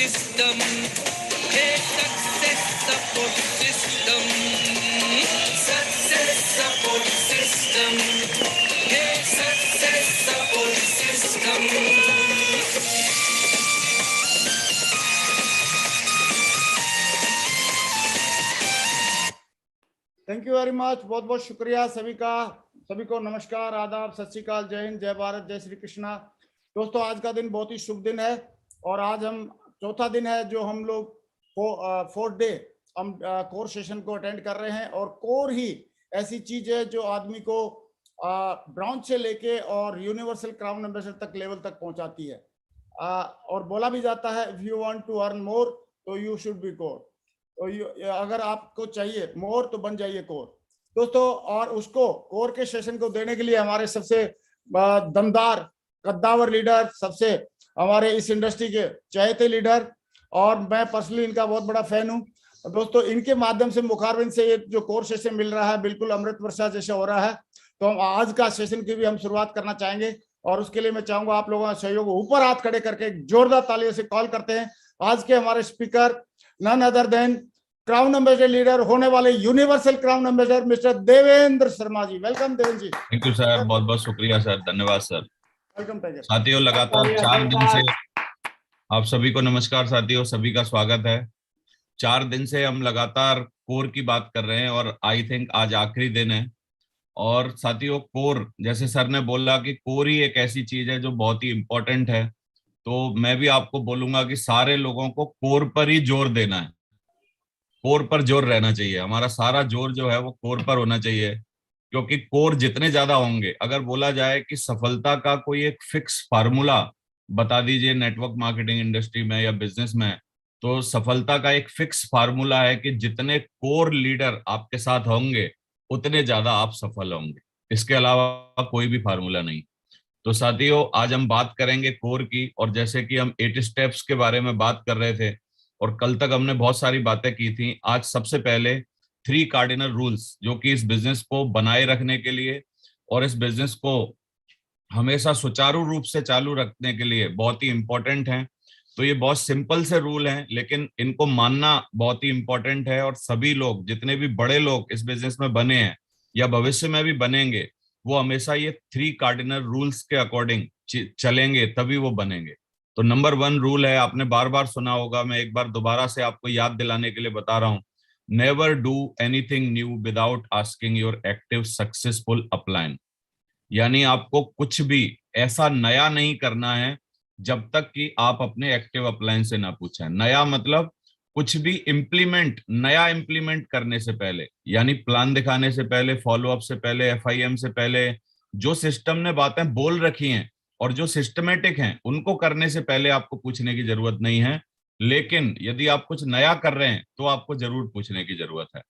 system. Hey, success support system. Success support system. Hey, success support system. Thank you very much. बहुत बहुत शुक्रिया सभी का। सभी को नमस्कार, आदाब, सत श्री अकाल, जय हिंद, जय भारत, जय श्री कृष्णा। दोस्तों, आज का दिन बहुत ही शुभ दिन है और आज हम चौथा दिन है जो हम लोग फोर्थ डे हम कोर सेशन को अटेंड कर रहे हैं। और कोर ही ऐसी चीज है जो आदमी को ब्राउन से लेके और यूनिवर्सल क्राउन एम्बेसडर तक लेवल तक पहुंचाती है। और बोला भी जाता है if you want to earn more तो यू शुड बी कोर। तो अगर आपको चाहिए मोर तो बन जाइए कोर दोस्तों। और उसको कोर के सेशन को देने के लिए हमारे सबसे दमदार कद्दावर लीडर, सबसे हमारे इस इंडस्ट्री के चहेते लीडर, और मैं पर्सनली इनका बहुत बड़ा फैन हूं दोस्तों। इनके माध्यम से मुखारबिंद से ये जो कोर सेशन मिल रहा है बिल्कुल अमृत वर्षा जैसे हो रहा है। तो हम आज का सेशन की भी हम शुरुआत करना चाहेंगे और उसके लिए मैं चाहूंगा आप लोगों का सहयोग। ऊपर हाथ खड़े करके जोरदार तालियों से कॉल करते हैं आज के हमारे speaker, none other than crown ambassador leader होने वाले universal crown ambassador mister Devendra Sharma ji. Welcome Devendra ji. Thank you sir, बहुत बहुत शुक्रिया सर, धन्यवाद सर। वेलकम साथियों, लगातार 4 दिन से आप सभी को नमस्कार साथियों, सभी का स्वागत है। 4 दिन से हम लगातार कोर की बात कर रहे हैं और आई थिंक आज आखिरी दिन है। और साथियों, कोर जैसे सर ने बोला कि कोर ही एक ऐसी चीज है जो बहुत ही इंपॉर्टेंट है, तो मैं भी आपको बोलूंगा कि सारे लोगों को कोर पर ही जोर देना है, कोर पर जोर रहना चाहिए। हमारा सारा जोर जो है वो कोर पर होना चाहिए, क्योंकि कोर जितने ज्यादा होंगे, अगर बोला जाए कि सफलता का कोई एक फिक्स फार्मूला बता दीजिए नेटवर्क मार्केटिंग इंडस्ट्री में या बिजनेस में, तो सफलता का एक फिक्स फार्मूला है कि जितने कोर लीडर आपके साथ होंगे उतने ज्यादा आप सफल होंगे। इसके अलावा कोई भी फार्मूला नहीं। तो साथियों, आज हम बात करेंगे कोर की, और जैसे कि हम 8 स्टेप्स के बारे में बात कर रहे थे और कल तक हमने बहुत सारी बातें की थी, आज सबसे पहले 3 कार्डिनल रूल्स जो कि इस बिजनेस को बनाए रखने के लिए और इस बिजनेस को हमेशा सुचारू रूप से चालू रखने के लिए बहुत ही इंपॉर्टेंट हैं। तो ये बहुत सिंपल से रूल हैं, लेकिन इनको मानना बहुत ही इंपॉर्टेंट है। और सभी लोग, जितने भी बड़े लोग इस बिजनेस में बने हैं या भविष्य में भी बनेंगे, वो हमेशा ये 3 कार्डिनल रूल्स के अकॉर्डिंग चलेंगे, तभी वो बनेंगे। तो नंबर 1 रूल है, आपने बार बार सुना होगा, मैं एक बार दोबारा से आपको याद दिलाने के लिए बता रहा हूं। Never do anything new without asking your active successful upline. यानी आपको कुछ भी ऐसा नया नहीं करना है जब तक कि आप अपने एक्टिव अपलाइन से ना पूछें। नया मतलब कुछ भी नया इंप्लीमेंट करने से पहले, यानी प्लान दिखाने से पहले, फॉलो अप से पहले, FIM से पहले, जो सिस्टम ने बातें बोल रखी हैं और जो सिस्टमेटिक हैं उनको करने से पहले आपको पूछने की जरूरत नहीं है। लेकिन यदि आप कुछ नया कर रहे हैं तो आपको जरूर पूछने की जरूरत है।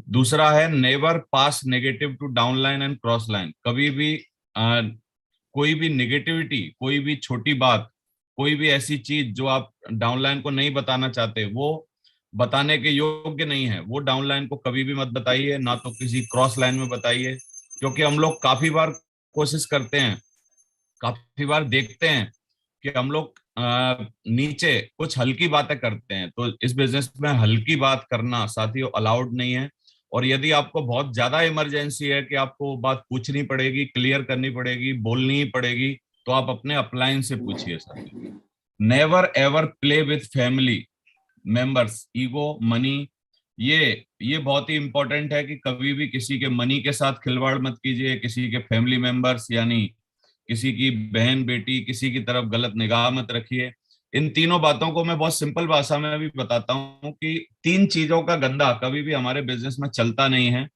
दूसरा है never pass negative to downline and cross line. कभी भी कोई भी निगेटिविटी, कोई भी छोटी बात, कोई भी ऐसी चीज जो आप डाउनलाइन को नहीं बताना चाहते, वो बताने के योग्य नहीं है, वो डाउनलाइन को कभी भी मत बताइए, ना तो किसी क्रॉस लाइन में बताइए। क्योंकि हम लोग काफी बार कोशिश करते हैं, काफी बार देखते हैं कि हम लोग नीचे कुछ हल्की बातें करते हैं। तो इस बिजनेस में हल्की बात करना साथियों अलाउड नहीं है। और यदि आपको बहुत ज्यादा इमरजेंसी है कि आपको वो बात पूछनी पड़ेगी, क्लियर करनी पड़ेगी, बोलनी ही पड़ेगी, तो आप अपने अपलाइन से पूछिए साथियों। Never ever play with family members ego money. ये बहुत ही इंपॉर्टेंट है कि कभी भी किसी के मनी के साथ खिलवाड़ मत कीजिए, किसी के फैमिली मेंबर्स यानी किसी की बहन बेटी, किसी की तरफ गलत निगाह मत रखिए। इन तीनों बातों को मैं बहुत सिंपल भाषा में भी बताता हूँ कि 3 चीजों का गंदा कभी भी हमारे बिजनेस में चलता नहीं है।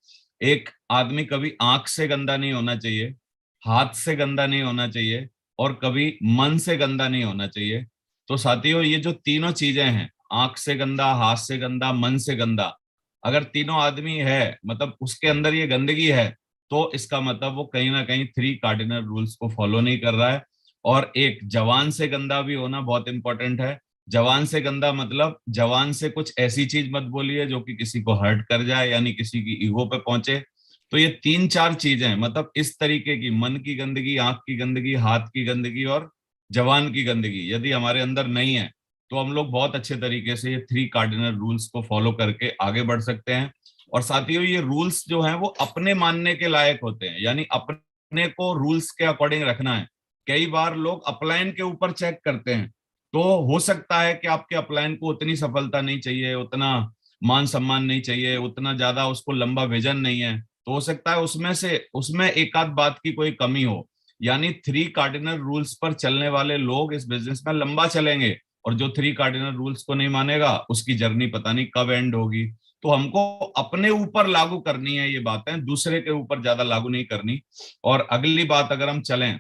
एक आदमी कभी आंख से गंदा नहीं होना चाहिए, हाथ से गंदा नहीं होना चाहिए, और कभी मन से गंदा नहीं होना चाहिए। तो साथियों, ये जो तीनों चीजें हैं, आंख से गंदा, हाथ से गंदा, मन से गंदा, अगर तीनों आदमी है मतलब उसके अंदर ये गंदगी है, तो इसका मतलब वो कहीं ना कहीं 3 कार्डिनल रूल्स को फॉलो नहीं कर रहा है। और एक जवान से गंदा भी होना बहुत इंपॉर्टेंट है। जवान से गंदा मतलब जवान से कुछ ऐसी चीज मत बोलिए जो कि किसी को हर्ट कर जाए, यानी किसी की ईगो पे पहुंचे। तो ये 3-4 चीजें, मतलब इस तरीके की मन की गंदगी, आंख की गंदगी, हाथ की गंदगी और जवान की गंदगी यदि हमारे अंदर नहीं है, तो हम लोग बहुत अच्छे तरीके से ये 3 कार्डिनल रूल्स को फॉलो करके आगे बढ़ सकते हैं। और साथियों, ये रूल्स जो हैं वो अपने मानने के लायक होते हैं, यानी अपने को रूल्स के अकॉर्डिंग रखना है। कई बार लोग अपलाइन के ऊपर चेक करते हैं, तो हो सकता है कि आपके अपलाइन को उतनी सफलता नहीं चाहिए, उतना मान सम्मान नहीं चाहिए, उतना ज्यादा उसको लंबा विजन नहीं है, तो हो सकता है उसमें एक आध बात की कोई कमी हो। यानी 3 कार्डिनल रूल्स पर चलने वाले लोग इस बिजनेस में लंबा चलेंगे, और जो 3 कार्डिनल रूल्स को नहीं मानेगा उसकी जर्नी पता नहीं कब एंड होगी। तो हमको अपने ऊपर लागू करनी है ये बातें, दूसरे के ऊपर ज्यादा लागू नहीं करनी। और अगली बात अगर हम चलें,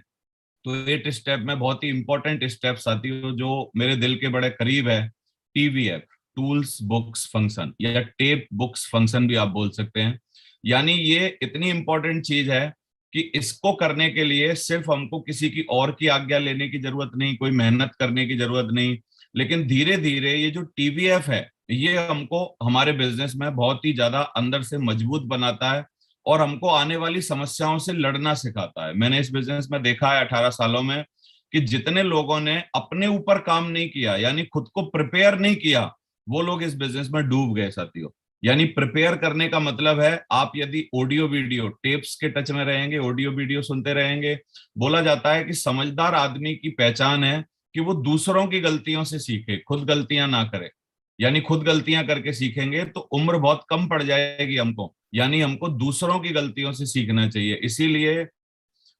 तो 8 स्टेप में बहुत ही इंपॉर्टेंट स्टेप साथियों जो मेरे दिल के बड़े करीब है, TBF, टूल्स बुक्स फंक्शन, या टेप बुक्स फंक्शन भी आप बोल सकते हैं। यानी ये इतनी इंपॉर्टेंट चीज है कि इसको करने के लिए सिर्फ हमको किसी की और की आज्ञा लेने की जरूरत नहीं, कोई मेहनत करने की जरूरत नहीं, लेकिन धीरे धीरे ये जो TBF है ये हमको हमारे बिजनेस में बहुत ही ज्यादा अंदर से मजबूत बनाता है और हमको आने वाली समस्याओं से लड़ना सिखाता है। मैंने इस बिजनेस में देखा है 18 सालों में कि जितने लोगों ने अपने ऊपर काम नहीं किया, यानी खुद को प्रिपेयर नहीं किया, वो लोग इस बिजनेस में डूब गए साथियों। यानी प्रिपेयर करने का मतलब है आप यदि ऑडियो वीडियो टेप्स के टच में रहेंगे, ऑडियो वीडियो सुनते रहेंगे। बोला जाता है कि समझदार आदमी की पहचान है कि वो दूसरों की गलतियों से सीखे, खुद गलतियां ना करे। यानी खुद गलतियां करके सीखेंगे तो उम्र बहुत कम पड़ जाएगी हमको, यानी हमको दूसरों की गलतियों से सीखना चाहिए। इसीलिए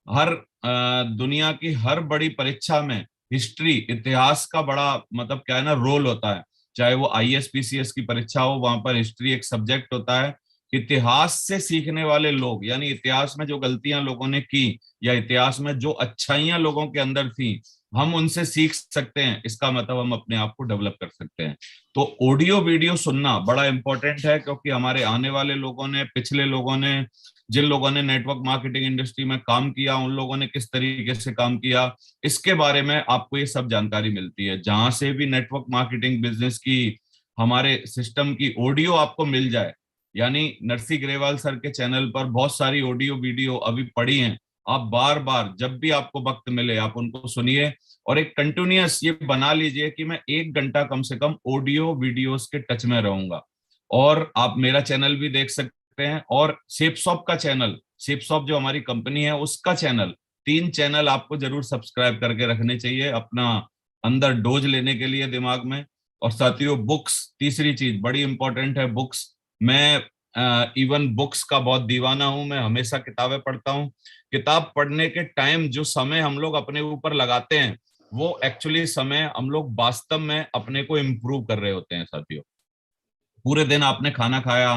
हर दुनिया की हर बड़ी परीक्षा में हिस्ट्री, इतिहास का बड़ा मतलब क्या है ना, रोल होता है। चाहे वो ISPCS की परीक्षा हो, वहां पर हिस्ट्री एक सब्जेक्ट होता है। इतिहास से सीखने वाले लोग, यानी इतिहास में जो गलतियां लोगों ने की या इतिहास में जो अच्छाइयां लोगों के अंदर थी, हम उनसे सीख सकते हैं। इसका मतलब हम अपने आप को डेवलप कर सकते हैं। तो ऑडियो वीडियो सुनना बड़ा इंपॉर्टेंट है, क्योंकि हमारे आने वाले लोगों ने, पिछले लोगों ने, जिन लोगों ने नेटवर्क मार्केटिंग इंडस्ट्री में काम किया, उन लोगों ने किस तरीके से काम किया, इसके बारे में आपको ये सब जानकारी मिलती है। जहां से भी नेटवर्क मार्केटिंग बिजनेस की हमारे सिस्टम की ऑडियो आपको मिल जाए, यानी नरसी ग्रेवाल सर के चैनल पर बहुत सारी ऑडियो वीडियो अभी पड़ी हैं, आप बार बार जब भी आपको वक्त मिले आप उनको सुनिए। और एक कंटिन्यूअस ये बना लीजिए कि मैं 1 घंटा कम से कम ऑडियो वीडियोस के टच में रहूंगा। और आप मेरा चैनल भी देख सकते हैं, और शेपसॉफ्ट का चैनल, शेपसॉफ्ट जो हमारी कंपनी है उसका चैनल, 3 चैनल आपको जरूर सब्सक्राइब करके रखने चाहिए अपना अंदर डोज लेने के लिए दिमाग में। और साथियों, बुक्स, तीसरी चीज बड़ी इंपॉर्टेंट है, बुक्स। मैं इवन बुक्स का बहुत दीवाना हूं, मैं हमेशा किताबें पढ़ता हूं। किताब पढ़ने के टाइम जो समय हम लोग अपने ऊपर लगाते हैं, वो एक्चुअली समय हम लोग वास्तव में अपने को इम्प्रूव कर रहे होते हैं साथियों। पूरे दिन आपने खाना खाया,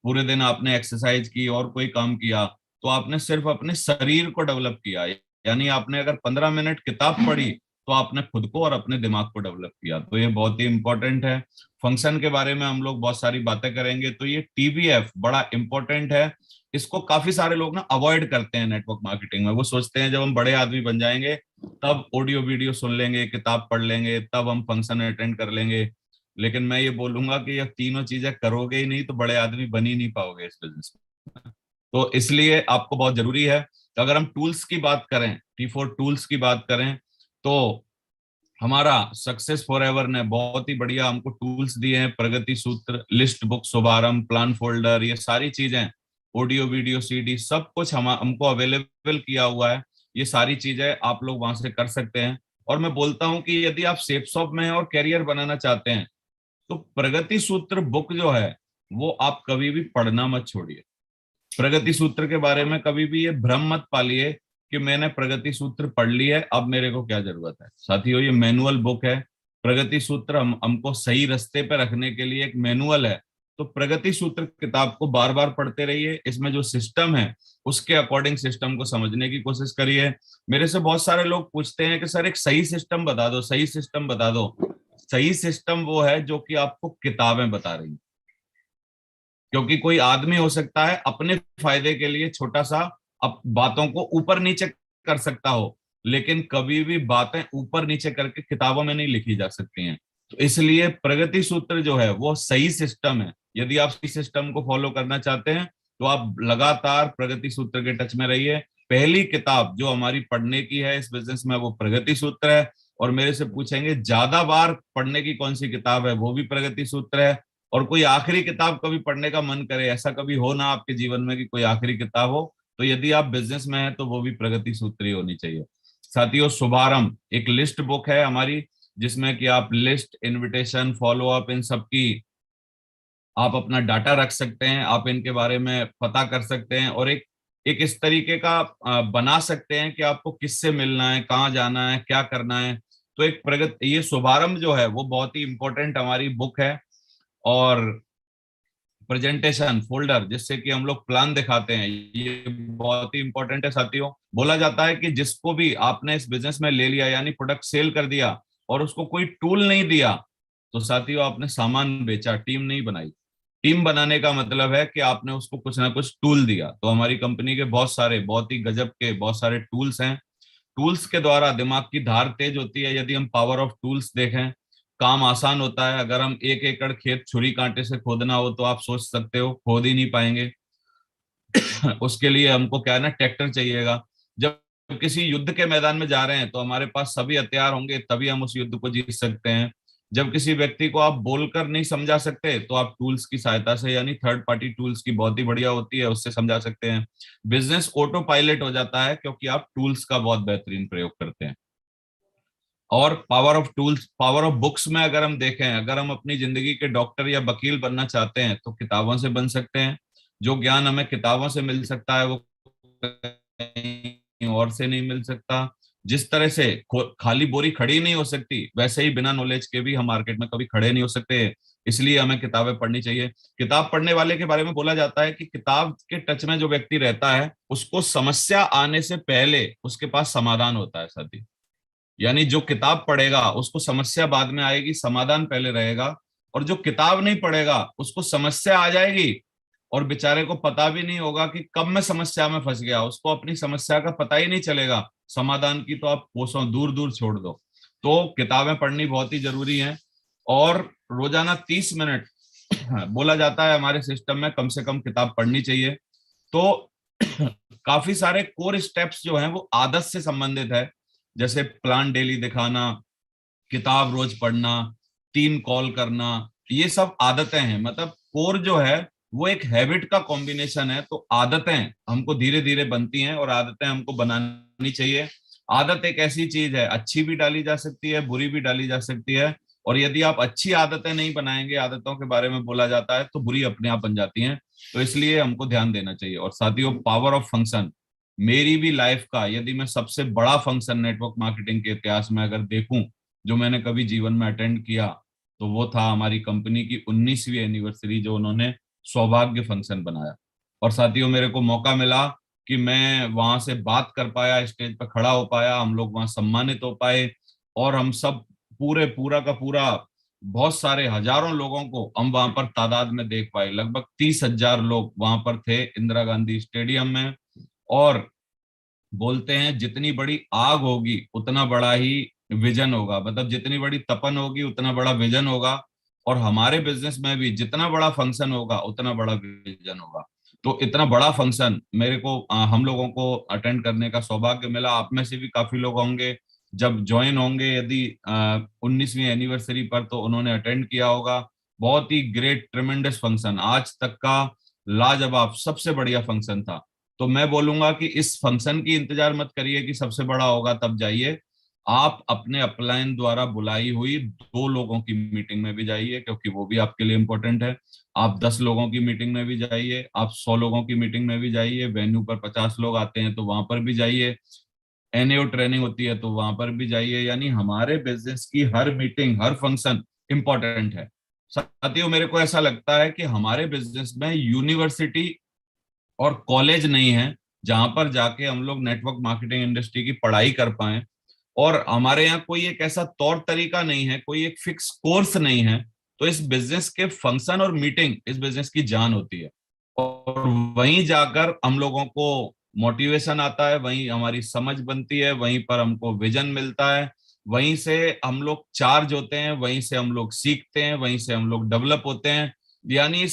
पूरे दिन आपने एक्सरसाइज की और कोई काम किया, तो आपने सिर्फ अपने शरीर को डेवलप किया। यानी आपने अगर 15 मिनट किताब पढ़ी तो आपने खुद को और अपने दिमाग को डेवलप किया। तो ये बहुत ही इंपॉर्टेंट है। फंक्शन के बारे में हम लोग बहुत सारी बातें करेंगे, तो ये TBF बड़ा इंपॉर्टेंट है। इसको काफी सारे लोग ना अवॉइड करते हैं नेटवर्क मार्केटिंग में। वो सोचते हैं जब हम बड़े आदमी बन जाएंगे तब ऑडियो वीडियो सुन लेंगे, किताब पढ़ लेंगे, तब हम फंक्शन अटेंड कर लेंगे। लेकिन मैं ये बोलूंगा कि ये तीनों चीजें करोगे ही नहीं तो बड़े आदमी बन ही नहीं पाओगे इस बिजनेस में। तो इसलिए आपको बहुत जरूरी है। तो अगर हम टूल्स की बात करें, T4 टूल्स की बात करें, तो हमारा सक्सेस फॉरएवर ने बहुत ही बढ़िया हमको टूल्स दिए हैं। प्रगति सूत्र, लिस्ट बुक, शुभारंभ, प्लान फोल्डर, ये सारी चीजें, ऑडियो वीडियो CD, सब कुछ हमको अवेलेबल किया हुआ है। ये सारी चीजें आप लोग वहां से कर सकते हैं। और मैं बोलता हूं कि यदि आप शेपसॉफ्ट में हैं और कैरियर बनाना चाहते हैं, तो प्रगति सूत्र बुक जो है वो आप कभी भी पढ़ना मत छोड़िए। प्रगति सूत्र के बारे में कभी भी ये भ्रम मत पालिए कि मैंने प्रगति सूत्र पढ़ ली है, अब मेरे को क्या जरूरत है। साथियों, ये मैनुअल बुक है। प्रगति सूत्र हमको सही रास्ते पे रखने के लिए एक मैनुअल है। तो प्रगति सूत्र किताब को बार बार पढ़ते रहिए। इसमें जो सिस्टम है उसके अकॉर्डिंग सिस्टम को समझने की कोशिश करिए। मेरे से बहुत सारे लोग पूछते हैं कि सर एक सही सिस्टम बता दो, सही सिस्टम बता दो। सही सिस्टम वो है जो कि आपको किताबें बता रही हैं। क्योंकि कोई आदमी हो सकता है अपने फायदे के लिए छोटा सा अब बातों को ऊपर नीचे कर सकता हो, लेकिन कभी भी बातें ऊपर नीचे करके किताबों में नहीं लिखी जा सकती हैं। तो इसलिए प्रगति सूत्र जो है वो सही सिस्टम है। यदि आप इस सिस्टम को फॉलो करना चाहते हैं तो आप लगातार प्रगति सूत्र के टच में रहिए। पहली किताब जो हमारी पढ़ने की है इस बिजनेस में वो प्रगति सूत्र है। और मेरे से पूछेंगे ज्यादा बार पढ़ने की कौन सी किताब है, वो भी प्रगति सूत्र है। और कोई आखिरी किताब कभी पढ़ने का मन करे, ऐसा कभी हो ना आपके जीवन में कि कोई आखिरी किताब हो, तो यदि आप बिजनेस में हैं तो वो भी प्रगति सूत्र ही होनी चाहिए। साथियों, शुभारंभ एक लिस्ट बुक है हमारी, जिसमें कि आप लिस्ट, इनविटेशन, फॉलो अप, इन सब की आप अपना डाटा रख सकते हैं, आप इनके बारे में पता कर सकते हैं, और एक एक इस तरीके का बना सकते हैं कि आपको किससे मिलना है, कहाँ जाना है, क्या करना है। तो एक प्रगति, ये शुभारंभ जो है वो बहुत ही इंपॉर्टेंट हमारी बुक है। और प्रेजेंटेशन फोल्डर, जिससे कि हम लोग प्लान दिखाते हैं, ये बहुत ही इंपॉर्टेंट है साथियों। बोला जाता है कि जिसको भी आपने इस बिजनेस में ले लिया, यानी प्रोडक्ट सेल कर दिया और उसको कोई टूल नहीं दिया, तो साथियों आपने सामान बेचा, टीम नहीं बनाई। टीम बनाने का मतलब है कि आपने उसको कुछ ना कुछ टूल दिया। तो हमारी कंपनी के बहुत सारे, बहुत ही गजब के बहुत सारे टूल्स हैं। टूल्स के द्वारा दिमाग की धार तेज होती है। यदि हम पावर ऑफ टूल्स देखें, काम आसान होता है। अगर हम 1 एकड़ खेत छुरी कांटे से खोदना हो तो आप सोच सकते हो खोद ही नहीं पाएंगे। उसके लिए हमको क्या है ना, ट्रैक्टर चाहिएगा। जब किसी युद्ध के मैदान में जा रहे हैं तो हमारे पास सभी हथियार होंगे, तभी हम उस युद्ध को जीत सकते हैं। जब किसी व्यक्ति को आप बोलकर नहीं समझा सकते तो आप टूल्स की सहायता से, यानी थर्ड पार्टी टूल्स की बहुत ही बढ़िया होती है, उससे समझा सकते हैं। बिजनेस ऑटो पायलट हो जाता है क्योंकि आप टूल्स का बहुत बेहतरीन प्रयोग करते हैं। और power of tools, power of books में अगर हम देखें, अगर हम अपनी जिंदगी के डॉक्टर या वकील बनना चाहते हैं तो किताबों से बन सकते हैं। जो ज्ञान हमें किताबों से मिल सकता है वो कहीं और से नहीं मिल सकता। जिस तरह से खाली बोरी खड़ी नहीं हो सकती, वैसे ही बिना नॉलेज के भी हम मार्केट में कभी खड़े नहीं हो सकते। इसलिए हमें किताबें पढ़नी चाहिए। किताब पढ़ने वाले के बारे में बोला जाता है कि किताब के टच में जो व्यक्ति रहता है उसको समस्या आने से पहले उसके पास समाधान होता है साथी। यानी जो किताब पढ़ेगा उसको समस्या बाद में आएगी, समाधान पहले रहेगा। और जो किताब नहीं पढ़ेगा उसको समस्या आ जाएगी और बेचारे को पता भी नहीं होगा कि कब मैं समस्या में फंस गया, उसको अपनी समस्या का पता ही नहीं चलेगा। समाधान की तो आप कोसों दूर दूर छोड़ दो। तो किताबें पढ़नी बहुत ही जरूरी है। और रोजाना 30 मिनट बोला जाता है हमारे सिस्टम में कम से कम किताब पढ़नी चाहिए। तो काफी सारे कोर स्टेप्स जो हैं वो आदत से संबंधित है, जैसे प्लान डेली दिखाना, किताब रोज पढ़ना, 3 कॉल करना, ये सब आदतें हैं। मतलब कोर जो है वो एक हैबिट का कॉम्बिनेशन है। तो आदतें हमको धीरे धीरे बनती हैं और आदतें हमको बनानी चाहिए। आदत एक ऐसी चीज है, अच्छी भी डाली जा सकती है, बुरी भी डाली जा सकती है। और यदि आप अच्छी आदतें नहीं बनाएंगे, आदतों के बारे में बोला जाता है, तो बुरी अपने आप बन जाती हैं। तो इसलिए हमको ध्यान देना चाहिए। और साथियों, पावर ऑफ फंक्शन, मेरी भी लाइफ का यदि मैं सबसे बड़ा फंक्शन नेटवर्क मार्केटिंग के इतिहास में अगर देखूं जो मैंने कभी जीवन में अटेंड किया, तो वो था हमारी कंपनी की 19वीं एनिवर्सरी, जो उन्होंने सौभाग्य फंक्शन बनाया। और साथियों, मेरे को मौका मिला कि मैं वहां से बात कर पाया, स्टेज पर खड़ा हो पाया, हम लोग वहां सम्मानित हो पाए। और हम सब पूरा का पूरा बहुत सारे हजारों लोगों को हम वहां पर तादाद में देख पाए। लगभग 30,000 लोग वहां पर थे इंदिरा गांधी स्टेडियम में। और बोलते हैं जितनी बड़ी आग होगी उतना बड़ा ही विजन होगा, मतलब जितनी बड़ी तपन होगी उतना बड़ा विजन होगा। और हमारे बिजनेस में भी जितना बड़ा फंक्शन होगा उतना बड़ा विजन होगा। तो इतना बड़ा फंक्शन मेरे को हम लोगों को अटेंड करने का सौभाग्य मिला। आप में से भी काफी लोग होंगे जब ज्वाइन होंगे, यदि 19वीं एनिवर्सरी पर, तो उन्होंने अटेंड किया होगा। बहुत ही ग्रेट ट्रेमेंडस फंक्शन, आज तक का लाजवाब सबसे बढ़िया फंक्शन था। तो मैं बोलूंगा कि इस फंक्शन की इंतजार मत करिए कि सबसे बड़ा होगा तब जाइए। आप अपने अपलाइन द्वारा बुलाई हुई 2 लोगों की मीटिंग में भी जाइए, क्योंकि वो भी आपके लिए इंपॉर्टेंट है। आप 10 लोगों की मीटिंग में भी जाइए, आप 100 लोगों की मीटिंग में भी जाइए, वेन्यू पर 50 लोग आते हैं तो वहां पर भी जाइए, एनएओ ट्रेनिंग होती है तो वहां पर भी जाइए। यानी हमारे बिजनेस की हर मीटिंग, हर फंक्शन इंपॉर्टेंट है। साथियों, मेरे को ऐसा लगता है कि हमारे बिजनेस में यूनिवर्सिटी और कॉलेज नहीं है जहां पर जाके हम लोग नेटवर्क मार्केटिंग इंडस्ट्री की पढ़ाई कर पाए। और हमारे यहाँ कोई एक ऐसा तौर तरीका नहीं है, कोई एक फिक्स कोर्स नहीं है। तो इस बिजनेस के फंक्शन और मीटिंग इस बिजनेस की जान होती है। और वहीं जाकर हम लोगों को मोटिवेशन आता है, वहीं हमारी समझ बनती है, वहीं पर हमको विजन मिलता है, वहीं से हम लोग चार्ज होते हैं, वहीं से हम लोग सीखते हैं, वहीं से हम लोग डेवलप होते हैं। यानी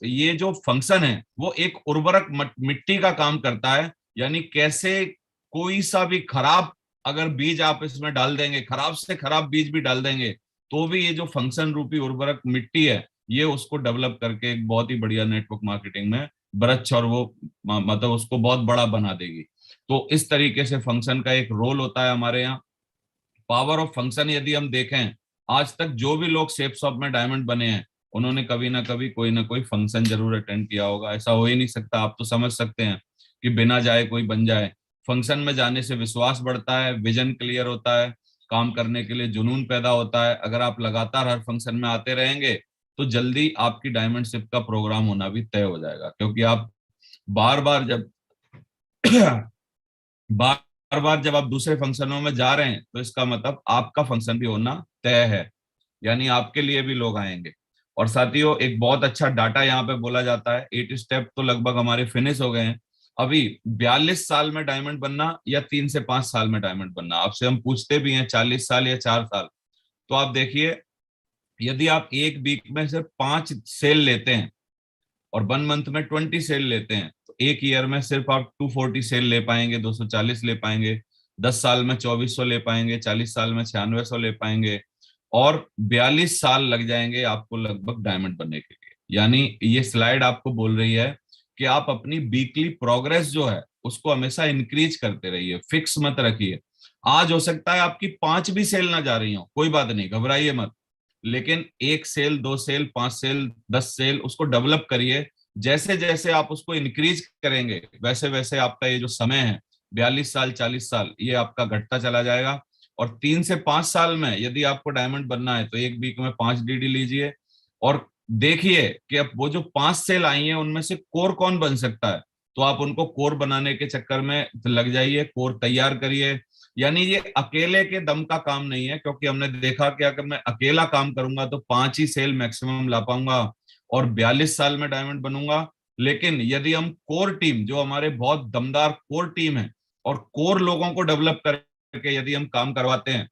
ये जो फंक्शन है वो एक उर्वरक मिट्टी का काम करता है। यानी कैसे कोई सा भी खराब अगर बीज आप इसमें डाल देंगे, खराब से खराब बीज भी डाल देंगे, तो भी ये जो फंक्शन रूपी उर्वरक मिट्टी है, ये उसको डेवलप करके एक बहुत ही बढ़िया नेटवर्क मार्केटिंग में वृक्ष, और वो मतलब उसको बहुत बड़ा बना देगी। तो इस तरीके से फंक्शन का एक रोल होता है हमारे यहाँ। पावर ऑफ फंक्शन यदि हम देखें, आज तक जो भी लोग शेप शॉप में डायमंड बने हैं, उन्होंने कभी ना कभी कोई ना कोई फंक्शन जरूर अटेंड किया होगा। ऐसा हो ही नहीं सकता। आप तो समझ सकते हैं कि बिना जाए कोई बन जाए। फंक्शन में जाने से विश्वास बढ़ता है, विजन क्लियर होता है, काम करने के लिए जुनून पैदा होता है। अगर आप लगातार हर फंक्शन में आते रहेंगे, तो जल्दी आपकी डायमंड शिप का प्रोग्राम होना भी तय हो जाएगा, क्योंकि आप बार बार जब बार बार जब आप दूसरे फंक्शनों में जा रहे हैं, तो इसका मतलब आपका फंक्शन भी होना तय है, यानी आपके लिए भी लोग आएंगे। और साथियों, एक बहुत अच्छा डाटा यहाँ पे बोला जाता है, 8 स्टेप तो लगभग हमारे फिनिश हो गए हैं। अभी 42 साल में डायमंड बनना या 3 से 5 साल में डायमंड बनना, आपसे हम पूछते भी हैं 40 साल या 4 साल। तो आप देखिए, यदि आप एक वीक में सिर्फ 5 सेल लेते हैं और 1 मंथ में 20 सेल लेते हैं, तो एक ईयर में सिर्फ आप 240 सेल ले पाएंगे, 240 ले पाएंगे। 10 साल में 2400 ले पाएंगे, 40 साल में 9600 ले पाएंगे, और 42 साल लग जाएंगे आपको लगभग डायमंड बनने के लिए। यानी ये स्लाइड आपको बोल रही है कि आप अपनी वीकली प्रोग्रेस जो है उसको हमेशा इंक्रीज करते रहिए, फिक्स मत रखिए। आज हो सकता है आपकी 5 भी सेल ना जा रही हो, कोई बात नहीं, घबराइए मत। लेकिन 1 सेल, 2 सेल, 5 सेल, 10 सेल, उसको डेवलप करिए। जैसे जैसे आप उसको इंक्रीज करेंगे, वैसे वैसे आपका ये जो समय है 42 साल, 40 साल, ये आपका घटता चला जाएगा। और 3 से 5 साल में यदि आपको डायमंड बनना है, तो एक वीक में 5 डीडी लीजिए और देखिए कि अब वो जो 5 सेल आई हैं, उनमें से कोर कौन बन सकता है। तो आप उनको कोर बनाने के चक्कर में लग जाइए, कोर तैयार करिए। यानी ये अकेले के दम का काम नहीं है, क्योंकि हमने देखा कि अगर मैं अकेला काम करूंगा तो 5 ही सेल मैक्सिमम ला पाऊंगा और 42 साल में डायमंड बनूंगा। लेकिन यदि हम कोर टीम, जो हमारे बहुत दमदार कोर टीम है, और कोर लोगों को डेवलप करके यदि हम काम करवाते हैं,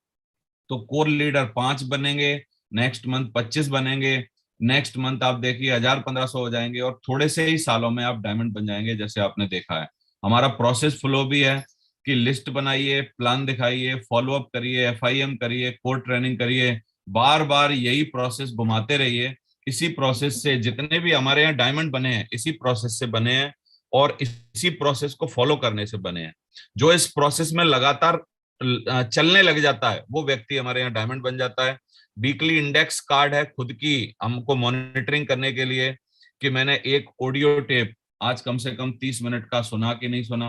तो कोर लीडर 5 बनेंगे, नेक्स्ट मंथ 25 बनेंगे, नेक्स्ट मंथ आप देखिए 1000-1500 हो जाएंगे, और थोड़े से ही सालों में आप डायमंड बन जाएंगे। जैसे आपने देखा है, हमारा प्रोसेस फ्लो भी है कि लिस्ट बनाइए, प्लान दिखाइए, फॉलो अप करिए, एफआईएम करिए, कोर ट्रेनिंग करिए, बार बार यही प्रोसेस घुमाते रहिए। इसी प्रोसेस से जितने भी हमारे यहाँ डायमंड बने हैं, इसी प्रोसेस से बने हैं, और इसी प्रोसेस को फॉलो करने से बने हैं। जो इस प्रोसेस में लगातार चलने लग जाता है, वो व्यक्ति हमारे यहाँ डायमंड बन जाता है। वीकली इंडेक्स कार्ड है खुद की हमको मॉनिटरिंग करने के लिए, कि मैंने एक ऑडियो टेप आज कम से कम 30 मिनट का सुना कि नहीं सुना।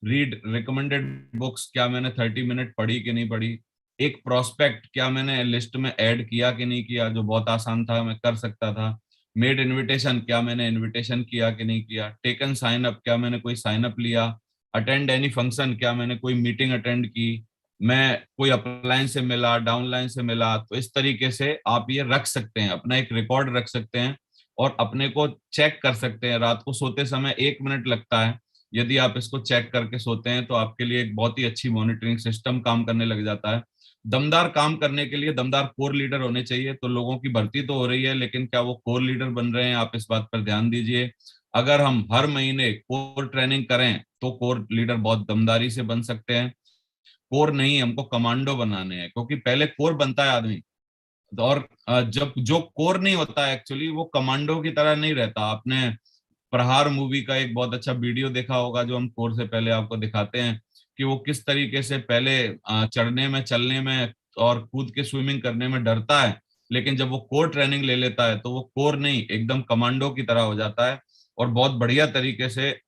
रीड रिकमेंडेड बुक्स, क्या मैंने 30 मिनट पढ़ी कि नहीं पढ़ी। एक प्रोस्पेक्ट, क्या मैंने लिस्ट में ऐड किया कि नहीं किया, जो बहुत आसान था, मैं कर सकता था। मेड इनविटेशन, क्या मैंने इनविटेशन किया कि नहीं किया। टेकन साइन अप, क्या मैंने कोई साइन अप लिया। अटेंड एनी फंक्शन, क्या मैंने कोई मीटिंग अटेंड की। मैं कोई अपलाइन से मिला, डाउनलाइन से मिला। तो इस तरीके से आप ये रख सकते हैं, अपना एक रिकॉर्ड रख सकते हैं, और अपने को चेक कर सकते हैं। रात को सोते समय 1 मिनट लगता है, यदि आप इसको चेक करके सोते हैं, तो आपके लिए एक बहुत ही अच्छी मॉनिटरिंग सिस्टम काम करने लग जाता है। दमदार काम करने के लिए दमदार कोर लीडर होने चाहिए। तो लोगों की भर्ती तो हो रही है, लेकिन क्या वो कोर लीडर बन रहे हैं, आप इस बात पर ध्यान दीजिए। अगर हम हर महीने कोर ट्रेनिंग करें, तो कोर लीडर बहुत दमदारी से बन सकते हैं। कोर नहीं, हमको कमांडो बनाने हैं, क्योंकि पहले कोर बनता है आदमी, और जब जो कोर नहीं होता है, एक्चुअली वो कमांडो की तरह नहीं रहता। आपने प्रहार मूवी का एक बहुत अच्छा वीडियो देखा होगा, जो हम कोर से पहले आपको दिखाते हैं कि वो किस तरीके से पहले चढ़ने में, चलने में और कूद के स्विमिंग करने में डरता है, लेकिन जब वो कोर ट्रेनिंग ले लेता है, तो वो कोर नहीं, एकदम कमांडो की तरह हो जाता है, और बहुत बढ़िया तरीके से